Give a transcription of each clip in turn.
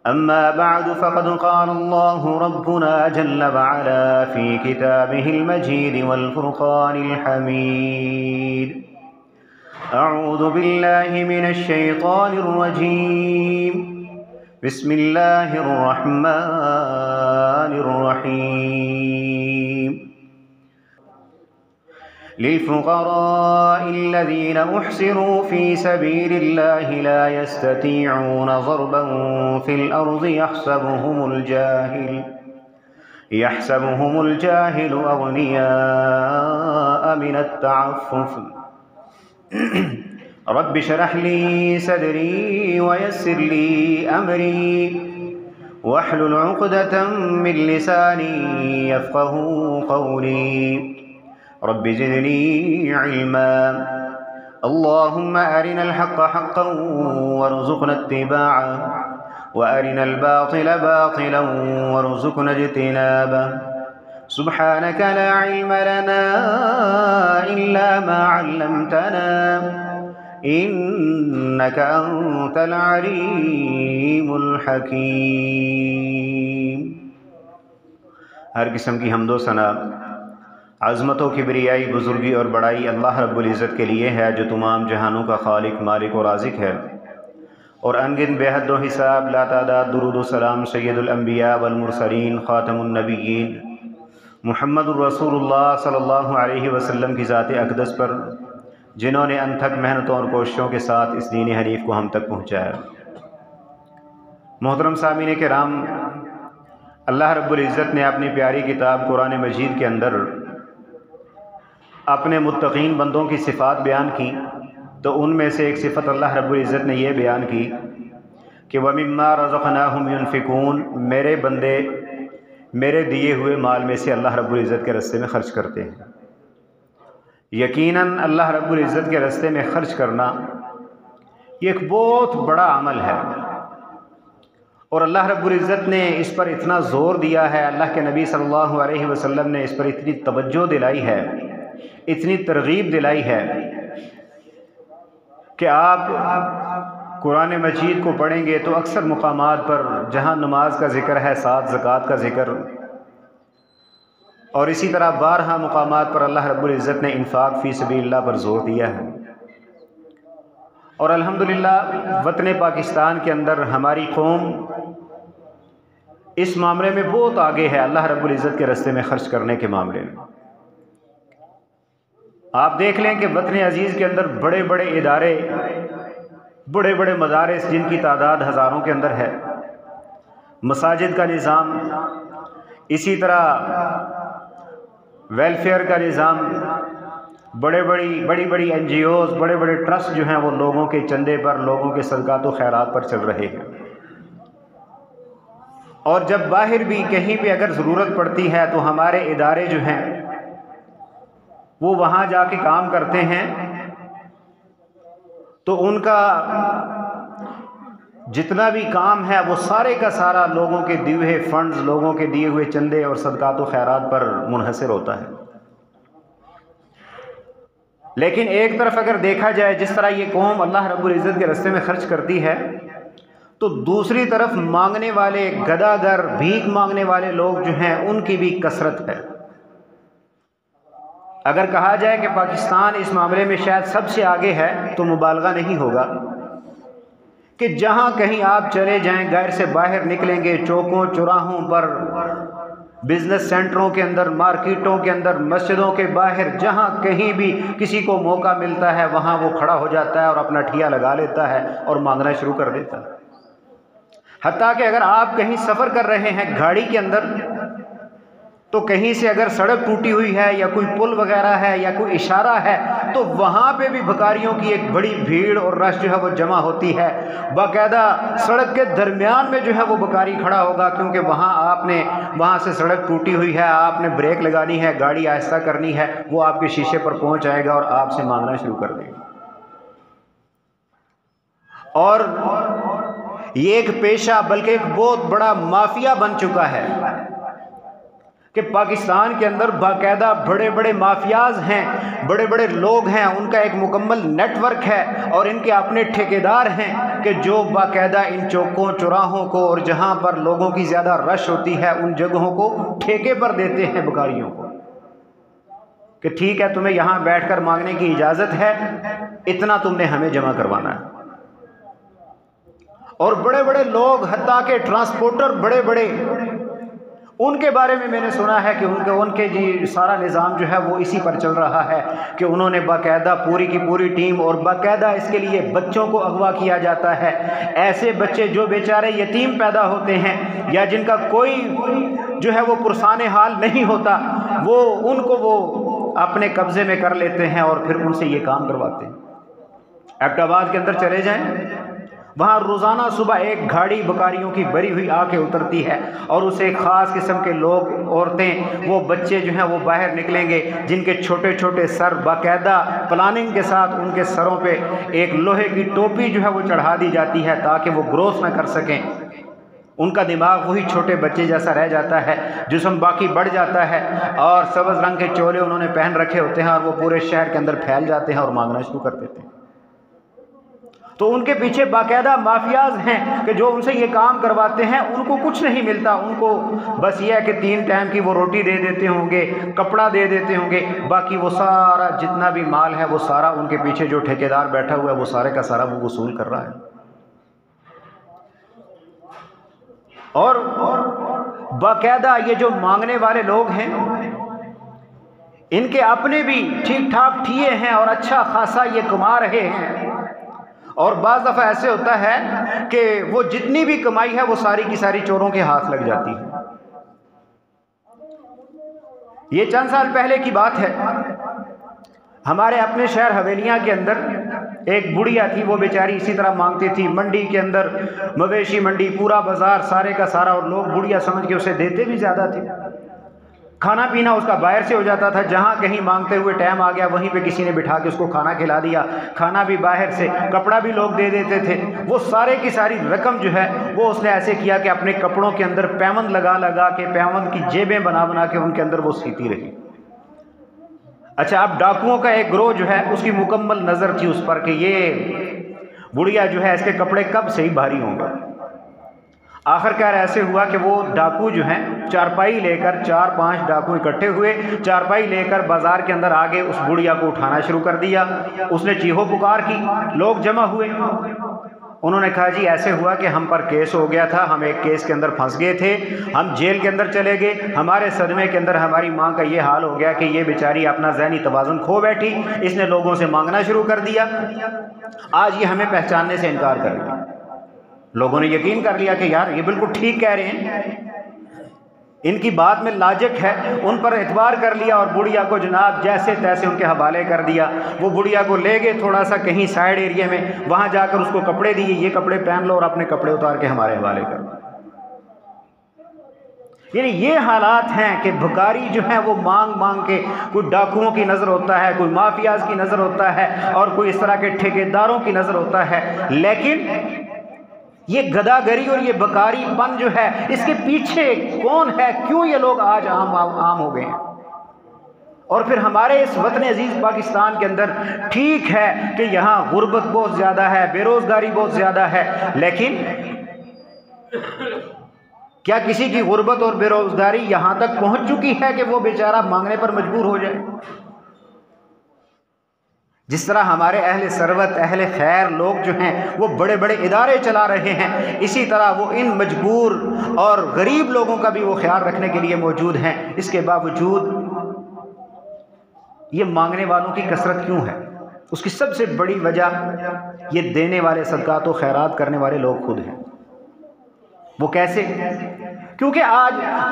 أما بعد فقد قال الله ربنا جل وعلا في كتابه المجيد والفرقان الحميد: أعوذ بالله من الشيطان الرجيم. بسم الله الرحمن الرحيم. للفقراء الذين أحصروا في سبيل الله لا يستطيعون ضربا في الأرض يحسبهم الجاهل أغنياء من التعفف. رب اشرح لي صدري ويسر لي أمري واحلل عقدة من لساني يفقهوا قولي. رب زدني علما. اللهم أرنا الحق حقا وارزقنا اتباعه وأرنا الباطل باطلا وارزقنا اجتنابه. سبحانك لا علم لنا إلا ما علمتنا إنك أنت العليم الحكيم. ہر قسم کی حمد و ثنا، عظمت و کبریائی، بزرگی اور بڑائی اللہ رب العزت کے لیے ہے، جو تمام جہانوں کا خالق، مالک و رازق ہے، اور انگن بے حد و حساب لا تعداد درود و سلام سید الانبیاء والمرسلین خاتم النبیین محمد الرسول اللہ صلی اللہ علیہ وسلم کی ذات اقدس پر، جنہوں نے انتھک محنتوں اور کوششوں کے ساتھ اس دین حنیف کو ہم تک پہنچایا۔ محترم سامعین کرام، اللہ رب العزت نے اپنی پیاری کتاب قرآن مجید کے اندر اپنے متقین بندوں کی صفات بیان کی، تو ان میں سے ایک صفت اللہ رب العزت نے یہ بیان کی کہ وَمِمَّا رَزَقْنَاهُمْ يُنْفِقُونَ، میرے بندے میرے دیے ہوئے مال میں سے اللہ رب العزت کے راستے میں خرچ کرتے ہیں۔ یقیناً اللہ رب العزت کے راستے میں خرچ کرنا یہ ایک بہت بڑا عمل ہے، اور اللہ رب العزت نے اس پر اتنا زور دیا ہے، اللہ کے نبی صلی اللہ علیہ وسلم نے اس پر اتنی توجہ دلائی ہے، اتنی ترغیب دلائی ہے کہ آپ قرآن مجید کو پڑھیں گے تو اکثر مقامات پر جہاں نماز کا ذکر ہے، ساتھ زکوٰۃ کا ذکر، اور اسی طرح بارہا مقامات پر اللہ رب العزت نے انفاق فی سبیل اللہ پر زور دیا ہے۔ اور الحمدللہ وطن پاکستان کے اندر ہماری قوم اس معاملے میں بہت آگے ہے، اللہ رب العزت کے راستے میں خرچ کرنے کے معاملے میں۔ آپ دیکھ لیں کہ وطن عزیز کے اندر بڑے بڑے ادارے، بڑے بڑے مدارس جن کی تعداد ہزاروں کے اندر ہے، مساجد کا نظام، اسی طرح ویلفیئر کا نظام، بڑی بڑی این جی اوز، بڑے بڑے ٹرسٹ جو ہیں وہ لوگوں کے چندے پر، لوگوں کے صدقات و خیرات پر چل رہے ہیں۔ اور جب باہر بھی کہیں پہ اگر ضرورت پڑتی ہے تو ہمارے ادارے جو ہیں وہ وہاں جا کے کام کرتے ہیں، تو ان کا جتنا بھی کام ہے وہ سارے کا سارا لوگوں کے دیے ہوئے فنڈز، لوگوں کے دیے ہوئے چندے اور صدقات و خیرات پر منحصر ہوتا ہے۔ لیکن ایک طرف اگر دیکھا جائے جس طرح یہ قوم اللہ رب العزت کے راستے میں خرچ کرتی ہے، تو دوسری طرف مانگنے والے، گداگر، بھیک مانگنے والے لوگ جو ہیں ان کی بھی کثرت ہے۔ اگر کہا جائے کہ پاکستان اس معاملے میں شاید سب سے آگے ہے تو مبالغہ نہیں ہوگا کہ جہاں کہیں آپ چلے جائیں، گھر سے باہر نکلیں گے، چوکوں چوراہوں پر، بزنس سینٹروں کے اندر، مارکیٹوں کے اندر، مسجدوں کے باہر، جہاں کہیں بھی کسی کو موقع ملتا ہے وہاں وہ کھڑا ہو جاتا ہے اور اپنا ٹھیا لگا لیتا ہے اور مانگنا شروع کر دیتا ہے۔ حتیٰ کہ اگر آپ کہیں سفر کر رہے ہیں گاڑی کے اندر، تو کہیں سے اگر سڑک ٹوٹی ہوئی ہے یا کوئی پل وغیرہ ہے یا کوئی اشارہ ہے تو وہاں پہ بھی بھکاریوں کی ایک بڑی بھیڑ اور رش جو ہے وہ جمع ہوتی ہے۔ باقاعدہ سڑک کے درمیان میں جو ہے وہ بھکاری کھڑا ہوگا، کیونکہ وہاں سے سڑک ٹوٹی ہوئی ہے، آپ نے بریک لگانی ہے، گاڑی آہستہ کرنی ہے، وہ آپ کے شیشے پر پہنچ جائے گا اور آپ سے مانگنا شروع کر دے گا۔ اور یہ ایک پیشہ بلکہ ایک بہت بڑا مافیا بن چکا ہے۔ کہ پاکستان کے اندر باقاعدہ بڑے بڑے مافیاز ہیں، بڑے بڑے لوگ ہیں، ان کا ایک مکمل نیٹ ورک ہے اور ان کے اپنے ٹھیکیدار ہیں کہ جو باقاعدہ ان چوکوں چوراہوں کو اور جہاں پر لوگوں کی زیادہ رش ہوتی ہے ان جگہوں کو ٹھیکے پر دیتے ہیں بکاریوں کو، کہ ٹھیک ہے تمہیں یہاں بیٹھ کر مانگنے کی اجازت ہے، اتنا تم نے ہمیں جمع کروانا ہے۔ اور بڑے بڑے لوگ حتیٰ کہ ٹرانسپورٹر بڑے بڑے، ان کے بارے میں نے سنا ہے کہ ان کے جی سارا نظام جو ہے وہ اسی پر چل رہا ہے کہ انہوں نے باقاعدہ پوری کی پوری ٹیم، اور باقاعدہ اس کے لیے بچوں کو اغوا کیا جاتا ہے، ایسے بچے جو بیچارے یتیم پیدا ہوتے ہیں یا جن کا کوئی جو ہے وہ پرسان حال نہیں ہوتا، وہ ان کو وہ اپنے قبضے میں کر لیتے ہیں اور پھر ان سے یہ کام کرواتے ہیں۔ ایبٹ آباد کے اندر چلے جائیں، وہاں روزانہ صبح ایک گاڑی بکاریوں کی بری ہوئی آ کے اترتی ہے اور اسے ایک خاص قسم کے لوگ، عورتیں، وہ بچے جو ہیں وہ باہر نکلیں گے جن کے چھوٹے چھوٹے سر باقاعدہ پلاننگ کے ساتھ ان کے سروں پہ ایک لوہے کی ٹوپی جو ہے وہ چڑھا دی جاتی ہے تاکہ وہ گروس نہ کر سکیں۔ ان کا دماغ وہی چھوٹے بچے جیسا رہ جاتا ہے، جسم باقی بڑھ جاتا ہے، اور سبز رنگ کے چولے انہوں نے پہن رکھے ہوتے ہیں اور وہ پورے شہر کے اندر پھیل جاتے ہیں اور مانگنا شروع کر دیتے ہیں۔ تو ان کے پیچھے باقاعدہ مافیاز ہیں کہ جو ان سے یہ کام کرواتے ہیں، ان کو کچھ نہیں ملتا، ان کو بس یہ ہے کہ 3 ٹائم کی وہ روٹی دے دیتے ہوں گے، کپڑا دے دیتے ہوں گے، باقی وہ سارا جتنا بھی مال ہے وہ سارا ان کے پیچھے جو ٹھیکیدار بیٹھا ہوا ہے وہ سارے کا سارا وہ وصول کر رہا ہے۔ اور باقاعدہ یہ جو مانگنے والے لوگ ہیں ان کے اپنے بھی ٹھیک ٹھاک ٹھیے ہیں اور اچھا خاصا یہ کما رہے ہیں، اور بعض دفعہ ایسے ہوتا ہے کہ وہ جتنی بھی کمائی ہے وہ ساری کی ساری چوروں کے ہاتھ لگ جاتی ہے۔ یہ چند سال پہلے کی بات ہے، ہمارے اپنے شہر حویلیاں کے اندر ایک بڑھیا تھی، وہ بیچاری اسی طرح مانگتی تھی، منڈی کے اندر مویشی منڈی، پورا بازار سارے کا سارا، اور لوگ بڑھیا سمجھ کے اسے دیتے بھی زیادہ تھے۔ کھانا پینا اس کا باہر سے ہو جاتا تھا، جہاں کہیں مانگتے ہوئے ٹائم آ گیا وہیں پہ کسی نے بٹھا کے اس کو کھانا کھلا دیا، کھانا بھی باہر سے، کپڑا بھی لوگ دے دیتے تھے۔ وہ سارے کی ساری رقم جو ہے وہ اس نے ایسے کیا کہ اپنے کپڑوں کے اندر پیوند لگا لگا کے، پیوند کی جیبیں بنا بنا کے ان کے اندر وہ سیتی رہی۔ اچھا، اب ڈاکوؤں کا ایک گروہ جو ہے اس کی مکمل نظر تھی اس پر کہ یہ بڑھیا جو ہے اس کے کپڑے کب سے ہی بھاری ہوں گے۔ آخرکار ایسے ہوا کہ وہ ڈاکو جو ہیں چارپائی لے کر، 4-5 ڈاکو اکٹھے ہوئے، چارپائی لے کر بازار کے اندر آگے اس بڑھیا کو اٹھانا شروع کر دیا۔ اس نے چیخو پکار کی، لوگ جمع ہوئے، انہوں نے کہا جی ایسے ہوا کہ ہم پر کیس ہو گیا تھا، ہم ایک کیس کے اندر پھنس گئے تھے، ہم جیل کے اندر چلے گئے، ہمارے صدمے کے اندر ہماری ماں کا یہ حال ہو گیا کہ یہ بیچاری اپنا ذہنی توازن کھو بیٹھی، اس نے لوگوں سے مانگنا شروع کر دیا، آج یہ ہمیں پہچاننے سے انکار کر رہی ہے۔ لوگوں نے یقین کر لیا کہ یار یہ بالکل ٹھیک کہہ رہے ہیں، ان کی بات میں لاجک ہے، ان پر اعتبار کر لیا اور بڑھیا کو جناب جیسے تیسے ان کے حوالے کر دیا۔ وہ بڑھیا کو لے گئے تھوڑا سا کہیں سائیڈ ایریا میں، وہاں جا کر اس کو کپڑے دیے، یہ کپڑے پہن لو اور اپنے کپڑے اتار کے ہمارے حوالے کر دو۔ یعنی یہ حالات ہیں کہ بھکاری جو ہے وہ مانگ مانگ کے، کوئی ڈاکوؤں کی نظر ہوتا ہے، کوئی مافیاز کی نظر ہوتا ہے، اور کوئی اس طرح کے ٹھیکیداروں کی نظر ہوتا ہے، لیکن یہ گداگری اور یہ بکاری پن جو ہے اس کے پیچھے کون ہے، کیوں یہ لوگ آج عام ہو گئے ہیں؟ اور پھر ہمارے اس وطن عزیز پاکستان کے اندر ٹھیک ہے کہ یہاں غربت بہت زیادہ ہے، بے روزگاری بہت زیادہ ہے، لیکن کیا کسی کی غربت اور بے روزگاری یہاں تک پہنچ چکی ہے کہ وہ بیچارہ مانگنے پر مجبور ہو جائے؟ جس طرح ہمارے اہل ثروت، اہل خیر لوگ جو ہیں وہ بڑے بڑے ادارے چلا رہے ہیں، اسی طرح وہ ان مجبور اور غریب لوگوں کا بھی وہ خیال رکھنے کے لیے موجود ہیں۔ اس کے باوجود یہ مانگنے والوں کی کثرت کیوں ہے؟ اس کی سب سے بڑی وجہ یہ دینے والے صدقات و خیرات کرنے والے لوگ خود ہیں۔ وہ کیسے؟ کیونکہ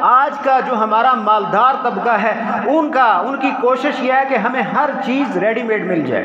آج کا جو ہمارا مالدار طبقہ ہے ان کی کوشش یہ ہے کہ ہمیں ہر چیز ریڈی میڈ مل جائے،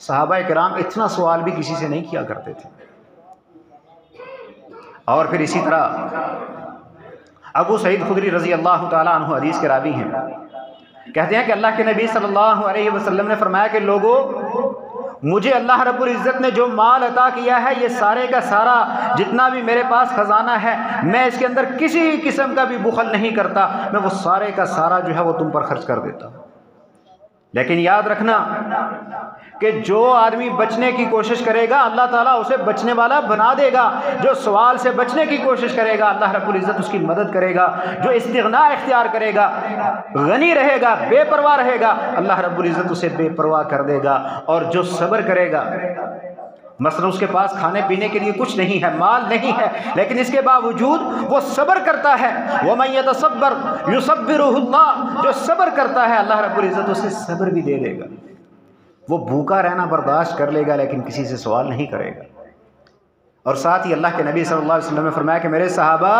صحابہ کرام اتنا سوال بھی کسی سے نہیں کیا کرتے تھے۔ اور پھر اسی طرح ابو سعید خدری رضی اللہ تعالیٰ عنہ حدیث کے راوی ہیں، کہتے ہیں کہ اللہ کے نبی صلی اللہ علیہ وسلم نے فرمایا کہ لوگوں، مجھے اللہ رب العزت نے جو مال عطا کیا ہے، یہ سارے کا سارا جتنا بھی میرے پاس خزانہ ہے، میں اس کے اندر کسی قسم کا بھی بخل نہیں کرتا، میں وہ سارے کا سارا جو ہے وہ تم پر خرچ کر دیتا ہوں۔ لیکن یاد رکھنا کہ جو آدمی بچنے کی کوشش کرے گا اللہ تعالیٰ اسے بچنے والا بنا دے گا، جو سوال سے بچنے کی کوشش کرے گا اللہ رب العزت اس کی مدد کرے گا، جو استغنا اختیار کرے گا، غنی رہے گا، بے پرواہ رہے گا، اللہ رب العزت اسے بے پرواہ کر دے گا۔ اور جو صبر کرے گا، مثلا اس کے پاس کھانے پینے کے لیے کچھ نہیں ہے، مال نہیں ہے، لیکن اس کے باوجود وہ صبر کرتا ہے، وَمَن يَتَصَبَّرْ يُصَبِّرُهُ اللَّهُ، جو صبر کرتا ہے اللہ رب العزت اسے صبر بھی دے دے گا۔ وہ بھوکا رہنا برداشت کر لے گا لیکن کسی سے سوال نہیں کرے گا۔ اور ساتھ ہی اللہ کے نبی صلی اللہ علیہ وسلم نے فرمایا کہ میرے صحابہ،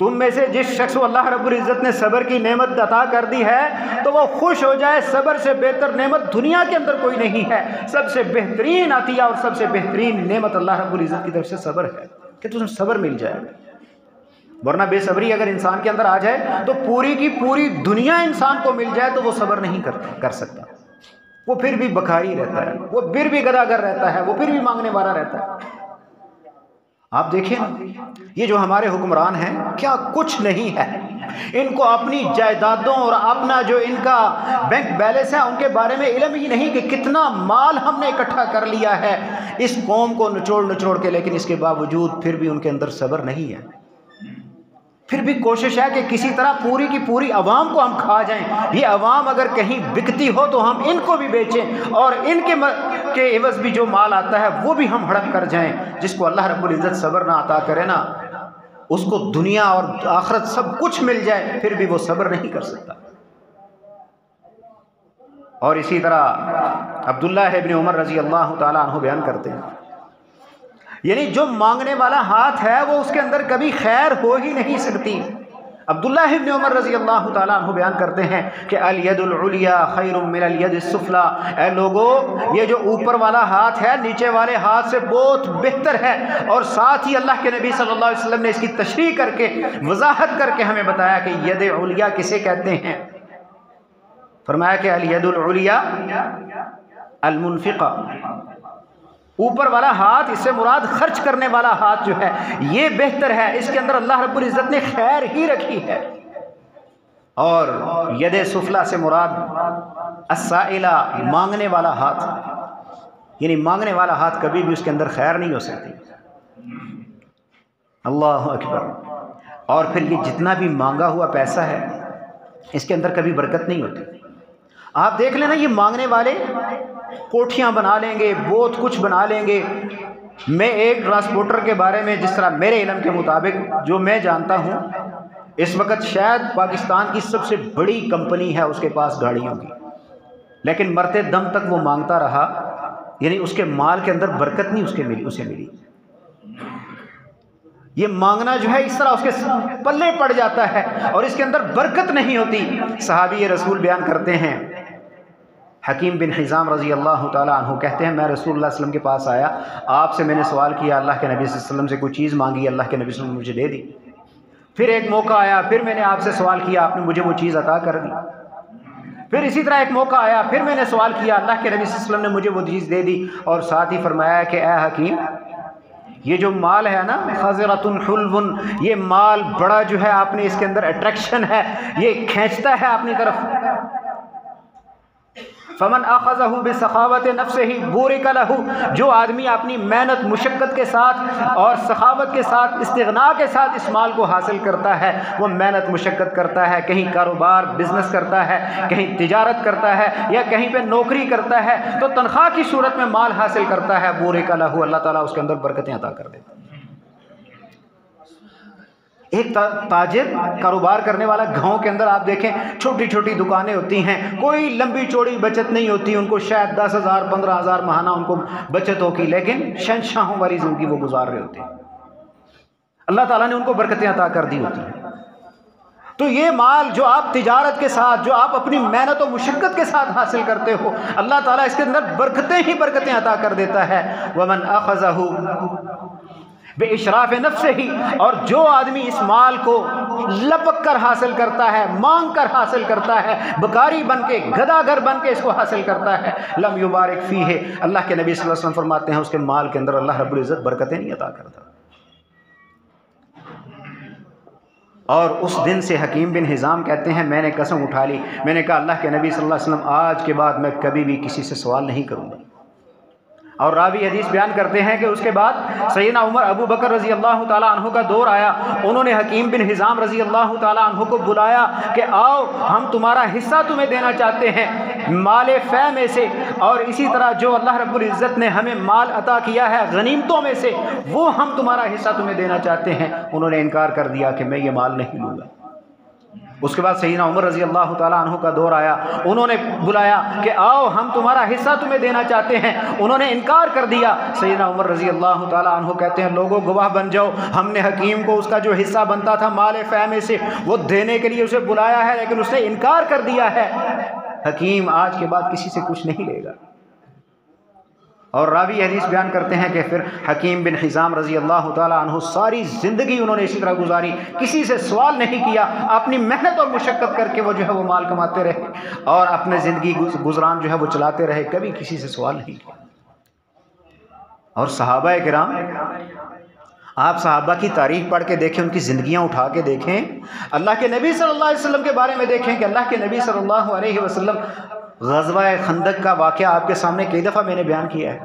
تم میں سے جس شخص کو اللہ رب العزت نے صبر کی نعمت عطا کر دی ہے تو وہ خوش ہو جائے، صبر سے بہتر نعمت دنیا کے اندر کوئی نہیں ہے۔ سب سے بہترین عطیہ اور سب سے بہترین نعمت اللہ رب العزت کی طرف سے صبر ہے کہ تمہیں صبر مل جائے گا۔ ورنہ بے صبری اگر انسان کے اندر آ جائے تو پوری کی پوری دنیا انسان کو مل جائے تو وہ صبر نہیں کر سکتا، وہ پھر بھی بکھاری رہتا ہے، وہ پھر بھی گداگر رہتا ہے، وہ پھر بھی مانگنے والا رہتا ہے۔ آپ دیکھیں یہ جو ہمارے حکمران ہیں کیا کچھ نہیں ہے، ان کو اپنی جائیدادوں اور اپنا جو ان کا بینک بیلنس ہے ان کے بارے میں علم ہی نہیں کہ کتنا مال ہم نے اکٹھا کر لیا ہے اس قوم کو نچوڑ کے، لیکن اس کے باوجود پھر بھی ان کے اندر صبر نہیں ہے۔ پھر بھی کوشش ہے کہ کسی طرح پوری کی پوری عوام کو ہم کھا جائیں، یہ عوام اگر کہیں بکتی ہو تو ہم ان کو بھی بیچیں اور ان کے عوض بھی جو مال آتا ہے وہ بھی ہم ہڑپ کر جائیں۔ جس کو اللہ رب العزت صبر نہ عطا کرے نا، اس کو دنیا اور آخرت سب کچھ مل جائے پھر بھی وہ صبر نہیں کر سکتا۔ اور اسی طرح عبداللہ ابن عمر رضی اللہ تعالیٰ عنہ بیان کرتے ہیں، یعنی جو مانگنے والا ہاتھ ہے وہ اس کے اندر کبھی خیر ہو ہی نہیں سکتی۔ عبداللہ ابن عمر رضی اللہ تعالیٰ عنہ بیان کرتے ہیں کہ الید العلیٰ خیر من الید السفلیٰ، اے لوگو یہ جو اوپر والا ہاتھ ہے نیچے والے ہاتھ سے بہت بہتر ہے۔ اور ساتھ ہی اللہ کے نبی صلی اللہ علیہ وسلم نے اس کی تشریح کر کے وضاحت کر کے ہمیں بتایا کہ ید علیٰ کسے کہتے ہیں۔ فرمایا کہ الید العلیٰ المنفقہ، اوپر والا ہاتھ، اس سے مراد خرچ کرنے والا ہاتھ جو ہے یہ بہتر ہے، اس کے اندر اللہ رب العزت نے خیر ہی رکھی ہے۔ اور ید سفلا سے مراد السائلہ، مانگنے والا ہاتھ، یعنی مانگنے والا ہاتھ کبھی بھی اس کے اندر خیر نہیں ہو سکتی۔ اللہ اکبر۔ اور پھر یہ جتنا بھی مانگا ہوا پیسہ ہے اس کے اندر کبھی برکت نہیں ہوتی۔ آپ دیکھ لینا یہ مانگنے والے کوٹھیاں بنا لیں گے، بہت کچھ بنا لیں گے۔ میں ایک ٹرانسپورٹر کے بارے میں جس طرح میرے علم کے مطابق جو میں جانتا ہوں، اس وقت شاید پاکستان کی سب سے بڑی کمپنی ہے اس کے پاس گاڑیوں کی، لیکن مرتے دم تک وہ مانگتا رہا، یعنی اس کے مال کے اندر برکت نہیں اسے ملی۔ یہ مانگنا جو ہے اس طرح اس کے پلے پڑ جاتا ہے اور اس کے اندر برکت نہیں ہوتی۔ صحابی رسول بیان کرتے ہیں، حکیم بن حزام رضی اللہ تعالیٰ عنہ کہتے ہیں میں رسول اللہ صلی اللہ علیہ وسلم کے پاس آیا، آپ سے میں نے سوال کیا، اللہ کے نبی صلی اللہ علیہ وسلم سے کوئی چیز مانگی، اللہ کے نبی صلی اللہ علیہ وسلم نے مجھے دے دی۔ پھر ایک موقع آیا، پھر میں نے آپ سے سوال کیا، آپ نے مجھے وہ چیز عطا کر دی۔ پھر اسی طرح ایک موقع آیا، پھر میں نے سوال کیا، اللہ کے نبی صلی اللہ علیہ وسلم نے مجھے وہ چیز دے دی۔ اور ساتھ ہی فرمایا کہ اے حکیم، یہ جو مال ہے نا خضرۃ حلو، یہ مال بڑا جو ہے آپ نے اس کے اندر اٹریکشن ہے، یہ کھینچتا ہے اپنی طرف۔ فمن اخذہ بسخاوت نفسہ بورک لہ، جو آدمی اپنی محنت مشقت کے ساتھ اور سخاوت کے ساتھ استغنا کے ساتھ اس مال کو حاصل کرتا ہے، وہ محنت مشقت کرتا ہے، کہیں کاروبار بزنس کرتا ہے، کہیں تجارت کرتا ہے یا کہیں پہ نوکری کرتا ہے تو تنخواہ کی صورت میں مال حاصل کرتا ہے، بورک لہ، اللہ تعالیٰ اس کے اندر برکتیں عطا کر دیتا ہے۔ ایک تاجر کاروبار کرنے والا گاؤں کے اندر آپ دیکھیں چھوٹی چھوٹی دکانیں ہوتی ہیں، کوئی لمبی چوڑی بچت نہیں ہوتی، ان کو شاید 10,000 15,000 ماہانہ ان کو بچت ہوگی، لیکن شہنشاہوں والی زندگی وہ گزار رہے ہوتے ہیں، اللہ تعالیٰ نے ان کو برکتیں عطا کر دی ہوتی ہیں۔ تو یہ مال جو آپ تجارت کے ساتھ، جو آپ اپنی محنت و مشقت کے ساتھ حاصل کرتے ہو، اللہ تعالیٰ اس کے اندر برکتیں ہی برکتیں عطا کر دیتا ہے۔ ومن اخذہ بِإِشْرَافِ نَفْسِهِ، اور جو آدمی اس مال کو لپک کر حاصل کرتا ہے، مانگ کر حاصل کرتا ہے، بکاری بن کے، گداگر بن کے اس کو حاصل کرتا ہے، لم یبارک فیہ، اللہ کے نبی صلی اللہ علیہ وسلم فرماتے ہیں اس کے مال کے اندر اللہ رب العزت برکتیں نہیں عطا کرتا۔ اور اس دن سے حکیم بن حزام کہتے ہیں میں نے قسم اٹھا لی، میں نے کہا اللہ کے نبی صلی اللہ علیہ وسلم آج کے بعد میں کبھی بھی کسی سے سوال نہیں کروں گا۔ اور راوی حدیث بیان کرتے ہیں کہ اس کے بعد سیدنا عمر ابو بکر رضی اللہ تعالیٰ عنہ کا دور آیا، انہوں نے حکیم بن حزام رضی اللہ تعالیٰ عنہ کو بلایا کہ آؤ ہم تمہارا حصہ تمہیں دینا چاہتے ہیں مال فے میں سے، اور اسی طرح جو اللہ رب العزت نے ہمیں مال عطا کیا ہے غنیمتوں میں سے، وہ ہم تمہارا حصہ تمہیں دینا چاہتے ہیں۔ انہوں نے انکار کر دیا کہ میں یہ مال نہیں لوں گا۔ اس کے بعد سیدنا عمر رضی اللہ تعالیٰ عنہ کا دور آیا، انہوں نے بلایا کہ آؤ ہم تمہارا حصہ تمہیں دینا چاہتے ہیں، انہوں نے انکار کر دیا۔ سیدنا عمر رضی اللہ تعالیٰ عنہ کہتے ہیں لوگوں گواہ بن جاؤ، ہم نے حکیم کو اس کا جو حصہ بنتا تھا مال فے میں سے وہ دینے کے لیے اسے بلایا ہے، لیکن اس نے انکار کر دیا ہے۔ حکیم آج کے بعد کسی سے کچھ نہیں لے گا۔ اور راوی حدیث بیان کرتے ہیں کہ پھر حکیم بن حزام رضی اللہ تعالیٰ عنہ ساری زندگی انہوں نے اسی طرح گزاری، کسی سے سوال نہیں کیا، اپنی محنت اور مشقت کر کے وہ جو ہے وہ مال کماتے رہے اور اپنے زندگی گزران جو ہے وہ چلاتے رہے، کبھی کسی سے سوال نہیں کیا۔ اور صحابہ کرام، آپ صحابہ کی تاریخ پڑھ کے دیکھیں، ان کی زندگیاں اٹھا کے دیکھیں، اللہ کے نبی صلی اللہ علیہ وسلم کے بارے میں دیکھیں کہ اللہ کے نبی صلی اللہ علیہ وسلم غزوہ خندق کا واقعہ آپ کے سامنے کئی دفعہ میں نے بیان کیا ہے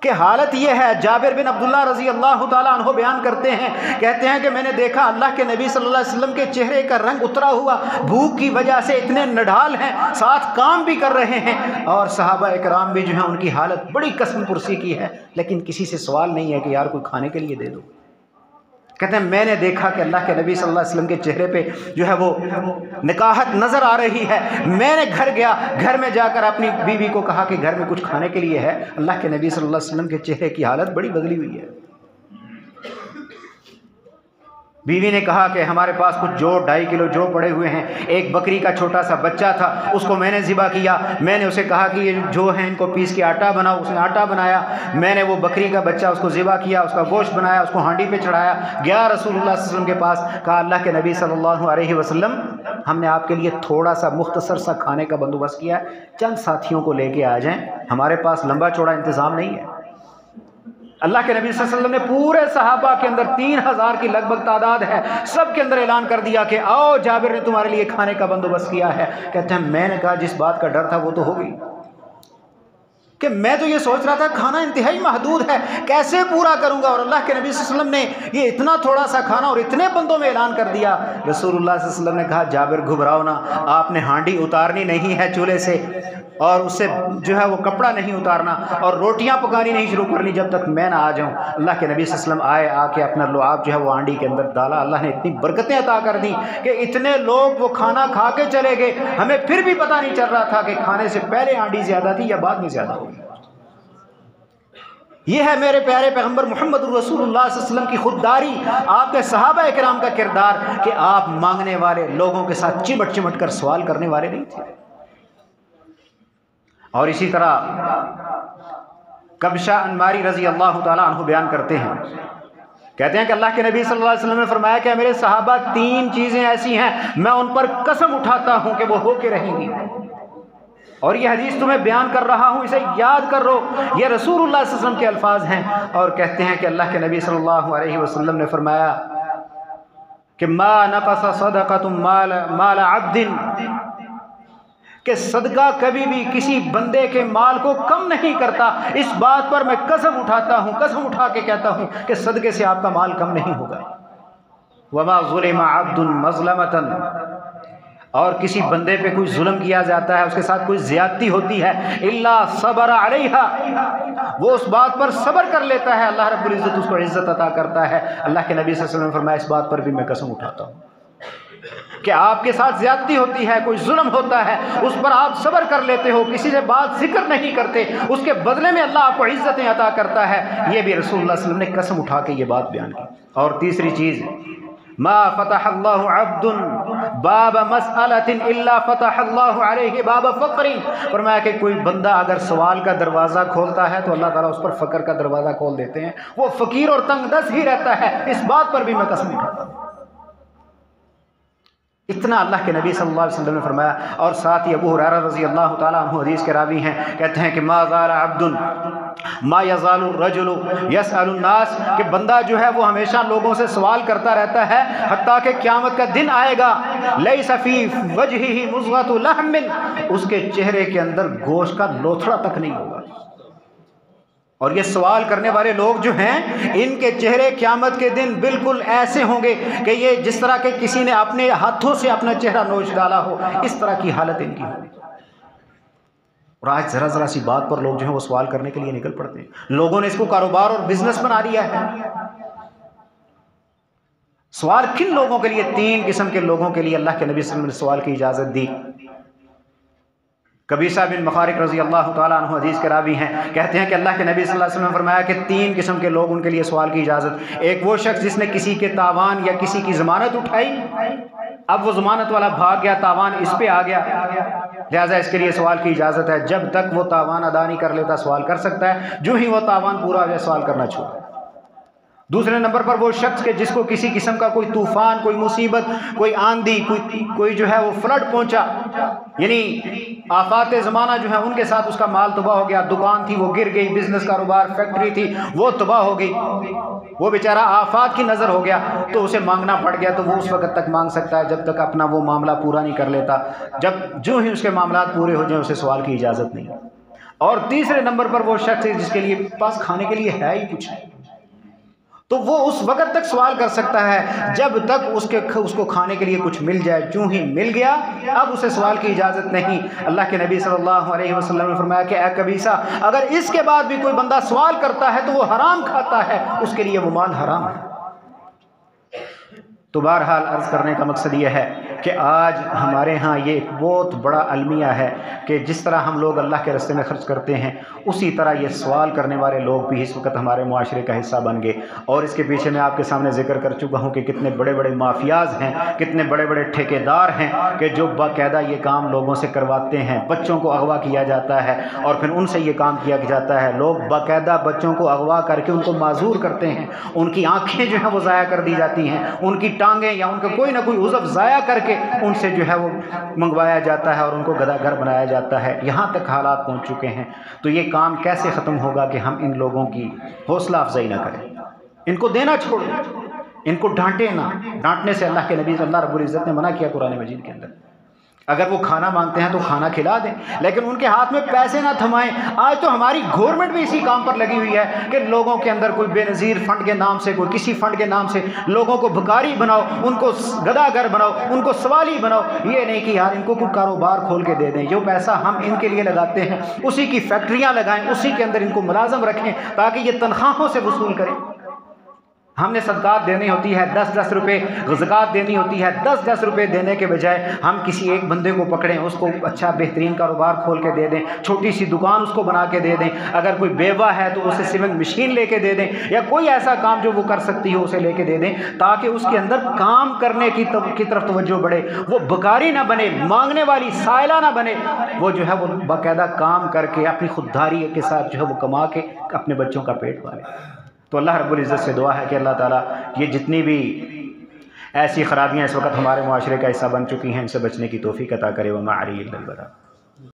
کہ حالت یہ ہے، جابر بن عبداللہ رضی اللہ تعالیٰ عنہ بیان کرتے ہیں، کہتے ہیں کہ میں نے دیکھا اللہ کے نبی صلی اللہ علیہ وسلم کے چہرے کا رنگ اترا ہوا، بھوک کی وجہ سے اتنے نڈھال ہیں، ساتھ کام بھی کر رہے ہیں، اور صحابہ اکرام بھی جو ہیں ان کی حالت بڑی قسم پرسی کی ہے، لیکن کسی سے سوال نہیں ہے کہ یار کوئی کھانے کے لیے دے دو۔ کہتے ہیں میں نے دیکھا کہ اللہ کے نبی صلی اللہ علیہ وسلم کے چہرے پہ جو ہے وہ نکاحت نظر آ رہی ہے۔ میں نے گھر گیا، گھر میں جا کر اپنی بیوی کو کہا کہ گھر میں کچھ کھانے کے لیے ہے۔ اللہ کے نبی صلی اللہ علیہ وسلم کے چہرے کی حالت بڑی بدلی ہوئی ہے۔ بیوی نے کہا کہ ہمارے پاس کچھ جو 2.5 کلو جو پڑے ہوئے ہیں، ایک بکری کا چھوٹا سا بچہ تھا، اس کو میں نے ذبح کیا، میں نے اسے کہا کہ یہ جو ہیں ان کو پیس کے آٹا بناؤ، اس نے آٹا بنایا، میں نے وہ بکری کا بچہ اس کو ذبح کیا، اس کا گوشت بنایا، اس کو ہانڈی پہ چڑھایا، گیا رسول اللہ صلی اللہ علیہ وسلم کے پاس، کہا اللہ کے نبی صلی اللہ علیہ وسلم ہم نے آپ کے لیے تھوڑا سا مختصر سا کھانے کا بندوبست کیا ہے، چند ساتھیوں کو لے کے آ جائیں، ہمارے پاس لمبا چوڑا انتظام نہیں ہے۔ اللہ کے نبی صلی اللہ علیہ وسلم نے پورے صحابہ کے اندر 3000 کی لگ بھگ تعداد ہے، سب کے اندر اعلان کر دیا کہ آؤ جابر نے تمہارے لیے کھانے کا بندوبست کیا ہے۔ کہتے ہیں میں نے کہا جس بات کا ڈر تھا وہ تو ہو گئی، کہ میں تو یہ سوچ رہا تھا کھانا انتہائی محدود ہے، کیسے پورا کروں گا، اور اللہ کے نبی صلی اللہ علیہ وسلم نے یہ اتنا تھوڑا سا کھانا اور اتنے بندوں میں اعلان کر دیا۔ رسول اللہ صلی اللہ علیہ وسلم نے کہا جابر گھبراؤ نہ، آپ نے ہانڈی اتارنی نہیں ہے چولہے سے، اور اس سے جو ہے وہ کپڑا نہیں اتارنا، اور روٹیاں پکانی نہیں شروع کرنی جب تک میں نہ آ جاؤں۔ اللہ کے نبی صلی اللہ علیہ وسلم آئے، آ کے اپنا لعاب جو ہے وہ ہانڈی کے اندر ڈالا، اللہ نے اتنی برکتیں عطا کر دی کہ اتنے لوگ وہ کھانا کھا کے چلے گئے، ہمیں پھر بھی پتہ نہیں چل رہا تھا کہ کھانے سے پہلے ہانڈی زیادہ تھی یا بعد میں زیادہ ہوگی۔ یہ ہے میرے پیارے پیغمبر محمد رسول اللہ صلی اللہ علیہ وسلم کی خودداری، آپ کے صحابہ کرام کا کردار، کہ آپ مانگنے والے لوگوں کے ساتھ چمٹ چمٹ کر سوال کرنے والے نہیں تھے۔ اور اسی طرح کبشہ انماری رضی اللہ تعالیٰ عنہ بیان کرتے ہیں، کہتے ہیں کہ اللہ کے نبی صلی اللہ علیہ وسلم نے فرمایا کہ میرے صحابہ 3 چیزیں ایسی ہیں میں ان پر قسم اٹھاتا ہوں کہ وہ ہو کے رہیں گی، اور یہ حدیث تمہیں بیان کر رہا ہوں، اسے یاد کر لو، یہ رسول اللہ صلی اللہ علیہ وسلم کے الفاظ ہیں۔ اور کہتے ہیں کہ اللہ کے نبی صلی اللہ علیہ وسلم نے فرمایا کہ ما نقص صدقۃ مال عبد، کہ صدقہ کبھی بھی کسی بندے کے مال کو کم نہیں کرتا۔ اس بات پر میں قسم اٹھاتا ہوں، قسم اٹھا کے کہتا ہوں کہ صدقے سے آپ کا مال کم نہیں ہوگا۔ وما ظلم عبد مظلمۃ، اور کسی بندے پہ کوئی ظلم کیا جاتا ہے، اس کے ساتھ کوئی زیادتی ہوتی ہے، الا صبر علیہا، وہ اس بات پر صبر کر لیتا ہے، اللہ رب العزت اس کو عزت عطا کرتا ہے۔ اللہ کے نبی صلی اللہ علیہ وسلم نے فرمایا اس بات پر بھی میں قسم اٹھاتا ہوں کہ آپ کے ساتھ زیادتی ہوتی ہے، کوئی ظلم ہوتا ہے، اس پر آپ صبر کر لیتے ہو، کسی سے بات ذکر نہیں کرتے، اس کے بدلے میں اللہ آپ کو عزتیں عطا کرتا ہے۔ یہ بھی رسول اللہ صلی اللہ علیہ وسلم نے قسم اٹھا کے یہ بات بیان کی۔ اور تیسری چیز ما فتح اللہ عبد باب مسئلۃ الا فتح اللہ علیہ باب فقر، فرمایا کہ کوئی بندہ اگر سوال کا دروازہ کھولتا ہے تو اللہ تعالیٰ اس پر فقر کا دروازہ کھول دیتے ہیں، وہ فقیر اور تنگ دست ہی رہتا ہے، اس بات پر بھی میں قسم اٹھاتا ہوں۔ اتنا اللہ کے نبی صلی اللہ علیہ وسلم نے فرمایا۔ اور ساتھ ہی ابو ہریرہ رضی اللہ تعالیٰ عنہ حدیث کے راوی ہیں، کہتے ہیں کہ ما زال عبد ما یزال الرجل یسأل الناس، کہ بندہ جو ہے وہ ہمیشہ لوگوں سے سوال کرتا رہتا ہے حتیٰ کہ قیامت کا دن آئے گا، لیس فی وجہہ مضغۃ لحم، اس کے چہرے کے اندر گوشت کا لوتھڑا تک نہیں ہوگا۔ اور یہ سوال کرنے والے لوگ جو ہیں، ان کے چہرے قیامت کے دن بالکل ایسے ہوں گے کہ یہ جس طرح کہ کسی نے اپنے ہاتھوں سے اپنا چہرہ نوچ ڈالا ہو، اس طرح کی حالت ان کی ہوگی۔ اور آج ذرا ذرا سی بات پر لوگ جو ہیں وہ سوال کرنے کے لیے نکل پڑتے ہیں۔ لوگوں نے اس کو کاروبار اور بزنس بنا لیا ہے۔ سوال کن لوگوں کے لیے؟ 3 قسم کے لوگوں کے لیے اللہ کے نبی صلی اللہ علیہ وسلم نے سوال کی اجازت دی۔ قبیصہ بن مخارق رضی اللہ تعالیٰ عنہ حدیث کے راوی ہیں، کہتے ہیں کہ اللہ کے نبی صلی اللہ علیہ وسلم نے فرمایا کہ 3 قسم کے لوگ، ان کے لیے سوال کی اجازت۔ ایک وہ شخص جس نے کسی کے تاوان یا کسی کی ضمانت اٹھائی، اب وہ ضمانت والا بھاگ گیا، تاوان اس پہ آ گیا، لہٰذا اس کے لیے سوال کی اجازت ہے۔ جب تک وہ تاوان ادا نہیں کر لیتا سوال کر سکتا ہے، جو ہی وہ تاوان پورا ہو جائے سوال کرنا چھوڑے۔ دوسرے نمبر پر وہ شخص کہ جس کو کسی قسم کا کوئی طوفان، کوئی مصیبت، کوئی آندھی، کوئی جو ہے وہ فلڈ پہنچا، یعنی آفات زمانہ جو ہے ان کے ساتھ اس کا مال تباہ ہو گیا، دکان تھی وہ گر گئی، بزنس کاروبار فیکٹری تھی وہ تباہ ہو گئی، وہ بیچارہ آفات کی نظر ہو گیا تو اسے مانگنا پڑ گیا، تو وہ اس وقت تک مانگ سکتا ہے جب تک اپنا وہ معاملہ پورا نہیں کر لیتا۔ جو ہی اس کے معاملات پورے ہو جائیں اسے سوال کی اجازت نہیں۔ اور تیسرے نمبر پر وہ شخص ہے جس کے لیے پاس کھانے کے لیے ہے ہی کچھ نہیں، تو وہ اس وقت تک سوال کر سکتا ہے جب تک اس کو کھانے کے لیے کچھ مل جائے۔ جو ہی مل گیا اب اسے سوال کی اجازت نہیں۔ اللہ کے نبی صلی اللہ علیہ وسلم نے فرمایا کہ اے قبیصہ، اگر اس کے بعد بھی کوئی بندہ سوال کرتا ہے تو وہ حرام کھاتا ہے، اس کے لیے وہ مال حرام ہے۔ تو بہرحال عرض کرنے کا مقصد یہ ہے کہ آج ہمارے ہاں یہ ایک بہت بڑا المیہ ہے کہ جس طرح ہم لوگ اللہ کے راستے میں خرچ کرتے ہیں، اسی طرح یہ سوال کرنے والے لوگ بھی اس وقت ہمارے معاشرے کا حصہ بن گئے۔ اور اس کے پیچھے میں آپ کے سامنے ذکر کر چکا ہوں کہ کتنے بڑے بڑے مافیاز ہیں، کتنے بڑے بڑے ٹھیکیدار ہیں کہ جو باقاعدہ یہ کام لوگوں سے کرواتے ہیں۔ بچوں کو اغوا کیا جاتا ہے اور پھر ان سے یہ کام کیا جاتا ہے۔ لوگ باقاعدہ بچوں کو اغوا کر کے ان کو معذور کرتے ہیں، ان کی آنکھیں جو ہیں وہ ضائع کر دی جاتی ہیں، ان کی ٹانگیں یا ان کا کوئی نہ کوئی عضو ضائع کر کے ان سے جو ہے وہ منگوایا جاتا ہے اور ان کو گداگر بنایا جاتا ہے۔ یہاں تک حالات پہنچ چکے ہیں۔ تو یہ کام کیسے ختم ہوگا کہ ہم ان لوگوں کی حوصلہ افزائی نہ کریں، ان کو دینا چھوڑ دیں، ان کو ڈانٹیں نہ۔ ڈانٹنے سے اللہ کے نبی اللہ رب العزت نے منع کیا قرآن مجید کے اندر۔ اگر وہ کھانا مانگتے ہیں تو کھانا کھلا دیں، لیکن ان کے ہاتھ میں پیسے نہ تھمائیں۔ آج تو ہماری گورنمنٹ بھی اسی کام پر لگی ہوئی ہے کہ لوگوں کے اندر کوئی بے نظیر فنڈ کے نام سے، کوئی کسی فنڈ کے نام سے لوگوں کو بھکاری بناؤ، ان کو گداگر بناؤ، ان کو سوالی بناؤ۔ یہ نہیں کہ یار ان کو کوئی کاروبار کھول کے دے دیں، جو پیسہ ہم ان کے لیے لگاتے ہیں اسی کی فیکٹریاں لگائیں، اسی کے اندر ان کو ملازم رکھیں تاکہ یہ تنخواہوں سے وصول کریں۔ ہم نے صدقات دینی ہوتی ہے 10-10 روپے، زکوٰۃ دینی ہوتی ہے 10-10 روپے دینے کے بجائے ہم کسی ایک بندے کو پکڑیں، اس کو اچھا بہترین کاروبار کھول کے دے دیں، چھوٹی سی دکان اس کو بنا کے دے دیں۔ اگر کوئی بیوہ ہے تو اسے سیونگ مشین لے کے دے دیں، یا کوئی ایسا کام جو وہ کر سکتی ہو اسے لے کے دے دیں، تاکہ اس کے اندر کام کرنے کی طرف توجہ بڑھے، وہ بکاری نہ بنے، مانگنے والی سائلہ نہ بنے، وہ جو ہے وہ باقاعدہ کام کر کے اپنی خودداری کے ساتھ جو ہے وہ کما کے اپنے بچوں کا پیٹ پالے۔ تو اللہ رب العزت سے دعا ہے کہ اللہ تعالیٰ یہ جتنی بھی ایسی خرابیاں اس وقت ہمارے معاشرے کا حصہ بن چکی ہیں ان سے بچنے کی توفیق عطا کرے۔ وما علیہ الا البلاغ۔